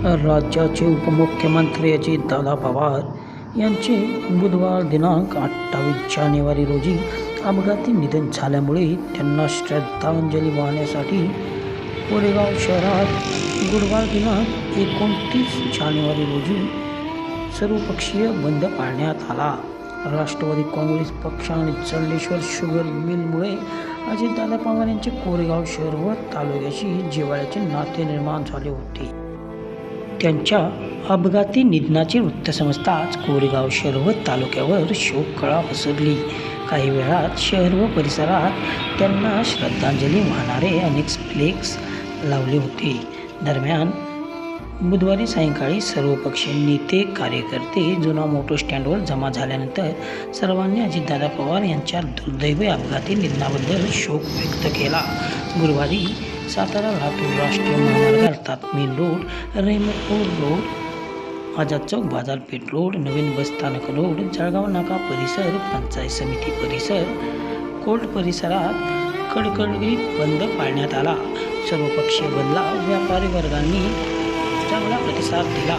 राज्याचे उपमुख्यमंत्री अजितदादा पवार यांचे बुधवार दिनांक 28 जानेवारी रोजी अपघाती निधन झाल्यामुळे त्यांना श्रद्धांजली वाहण्यासाठी कोरेगाव शहरात बुधवार दिनांक 29 जानेवारी रोजी सर्वपक्षीय बंद पाळण्यात आला. राष्ट्रवादी काँग्रेस पक्ष आणि चंडेश्वर शुगर मिलमुळे अजितदादा पवार यांचे कोरेगाव शहर व तालुक्याशी जिव्हाळ्याचे नाते निर्माण झाले होते. त्यांच्या अपघाती निधनाचे वृत्त समजताच कोरेगाव शहर व तालुक्यावर शोककळा पसरली. काही वेळात शहर व परिसरात त्यांना श्रद्धांजली वाहणारे अनेक फ्लेक्स लावले होते. दरम्यान बुधवारी सायंकाळी सर्वपक्षीय नेते कार्यकर्ते जुना मोटो स्टँडवर जमा झाल्यानंतर सर्वांनी अजितदादा पवार यांच्या दुर्दैवी अपघाती निधनाबद्दल शोक व्यक्त केला. गुरुवारी सातारा लातूर राष्ट्रीय महामार्ग अर्थात main road, Rahimatpur road, Azad Chowk बाजारपेठ रोड, नवीन बसस्थानक रोड, जळगाव नाका परिसर, पंचायत समिती परिसर, कोर्ट परिसरात कडकडीत बंद पाळण्यात आला. सर्वपक्षीय बंदला व्यापारी वर्गांनी चांगला प्रतिसाद दिला.